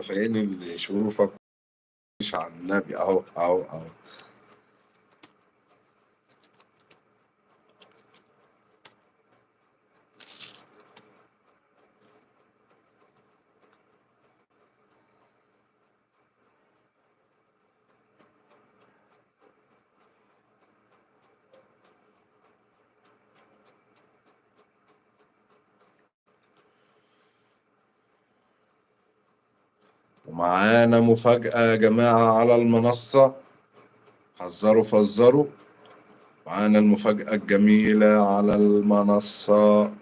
فين اللي يشوفك مش على النبي اهو اهو اهو. ومعانا مفاجأة يا جماعة على المنصة، حذروا فزروا. معانا المفاجأة الجميلة على المنصة.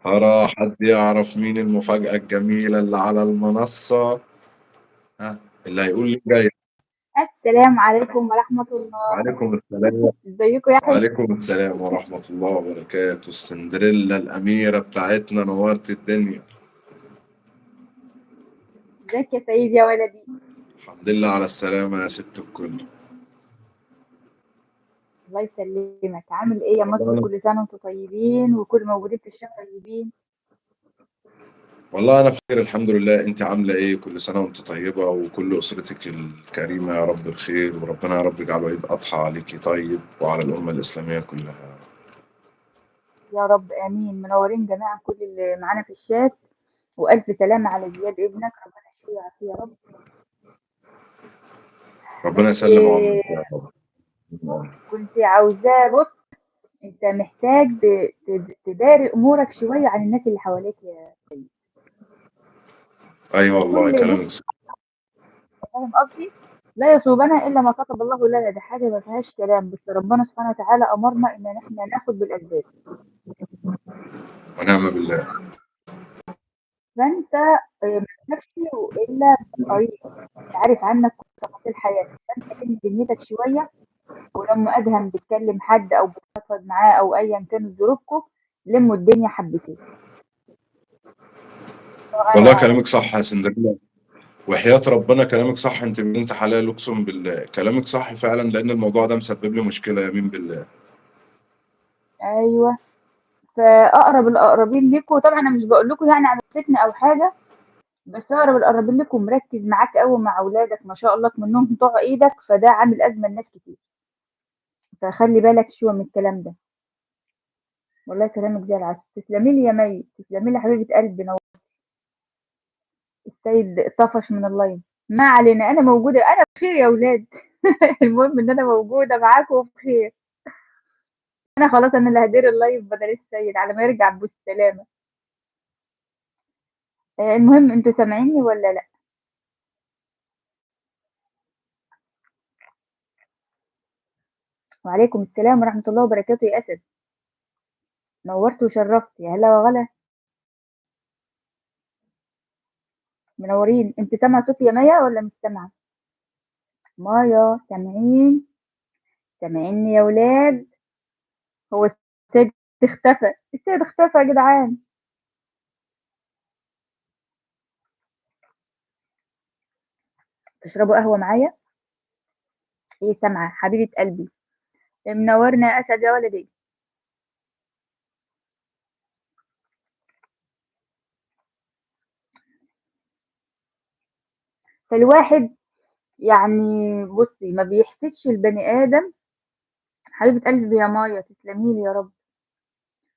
ترى حد يعرف مين المفاجأة الجميلة اللي على المنصة؟ ها، اللي هيقول لي جاي. السلام عليكم ورحمة الله. وعليكم السلام. ازيكم يا حلو؟ وعليكم السلام ورحمة الله وبركاته. السندريلا الأميرة بتاعتنا، نورت الدنيا. ازيك يا سيد يا ولدي؟ الحمد لله على السلامة يا ست الكل. الله يسلمك. عامل ايه يا والله مصر؟ أنا كل سنة وانتم طيبين وكل موجودين في الشهر طيبين. والله أنا بخير الحمد لله. أنت عاملة إيه؟ كل سنة وأنت طيبة وكل أسرتك الكريمة يا رب بخير، وربنا يا رب يجعله عيد أضحى عليكي طيب وعلى الأمة الإسلامية كلها. يا رب امين. منورين جماعة كل اللي معانا في الشات، والف سلامة على زياد ابنك، ربنا يشفيه ويعافيه يا رب. ربنا بس يسلم عمرك يا رب. كنت عاوزاه. بص، انت محتاج تداري امورك شوية عن الناس اللي حواليك يا سيد. أيوة والله كل بص، كلامك صح. فاهم قصدي؟ لا يصيبنا الا ما كتب الله لنا، ده حاجه ما فيهاش كلام، بس ربنا سبحانه وتعالى امرنا ان احنا ناخد بالاسباب. ونعم بالله. فانت ما تخافش الا بالطريق، انت عارف عنك كل تفاصيل حياتك، فانت لم دنيتك شويه، ولما ادهم بتكلم حد او بتفضفض معاه او ايا كانت ظروفكم، لموا الدنيا حبتين. الله والله اعلم. كلامك صح يا سندريلا، وحياة ربنا كلامك صح. أنت بنت حلال أقسم بالله، كلامك صح فعلا، لأن الموضوع ده مسبب لي مشكلة يمين بالله. ايوه، فاقرب الاقربين ليكوا، طبعا انا مش بقول لكم يعني على فتنه او حاجه، بس أقرب القرابين لكم مركّز معاك أوي مع أولادك ما شاء الله منّهم بتوع إيدك، فده عامل أزمة لناس كتير، فخلّي بالك شوية من الكلام ده. والله كلامِك زي العسل. تسلمي لي يا مي، تسلمي لي يا حبيبة قلبي السيد طفش من اللاين. ما علينا، أنا موجودة، أنا بخير يا ولاد. المهم إن أنا موجودة معاكم وبخير. أنا خلاص أنا اللي هادير اللايف بدل السيد على ما يرجع بالسلامة. المهم أنتم سامعينّي والّا لأ؟ وعليكم السلام ورحمة الله وبركاته يا أسد. نوّرت وشرّفت، يا هلا وغلا. منورين. أنتِ سامعة صوتي يا مَيّا والّا مش سامعة؟ مَيّا سامعين؟ سامعينّي يا ولاد؟ هو السيد اختفى، السيد اختفى يا جدعان. تشربوا قهوة معايا؟ إيه سامعة حبيبة قلبي. منورنا يا أسد يا ولدي. فالواحد يعني بُصّي ما بيحسدش البني آدم. حبيبة قلبي يا مَيّا تسلمي لي يا رب.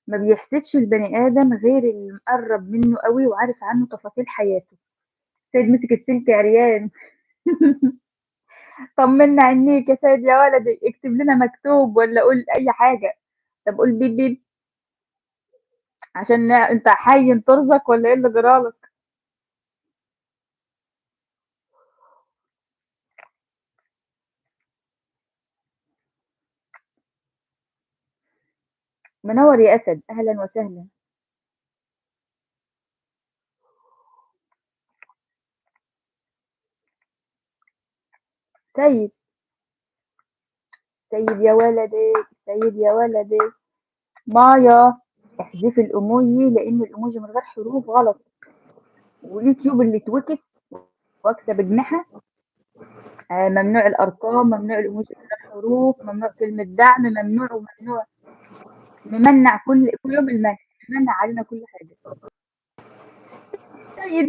ما بيحسدش البني آدم غير اللي مقرّب منّه أوي وعارف عنّه تفاصيل حياته. السيد مسك السلك عريان. طمنا عينيك يا سيد يا ولدي، اكتب لنا مكتوب والّا قُل أي حاجة. طب قُل بيب بيب عشان أنت حي ترزق والّا إيه اللي جرى لك؟ منوّر يا أسد، أهلًا وسهلًا. سيد، سيد يا ولدي، سيد يا ولدي. مايا، احذفي الإيموجي لإن الإيموجي من غير حروف غلط، واليوتيوب اللي اتوكس واكسة بجناحها. ممنوع الأرقام، ممنوع الإيموجي من غير حروف، ممنوع كلمة دعم، ممنوع وممنوع. ممنّع كل يوم المنع، ممنّع علينا كل حاجة.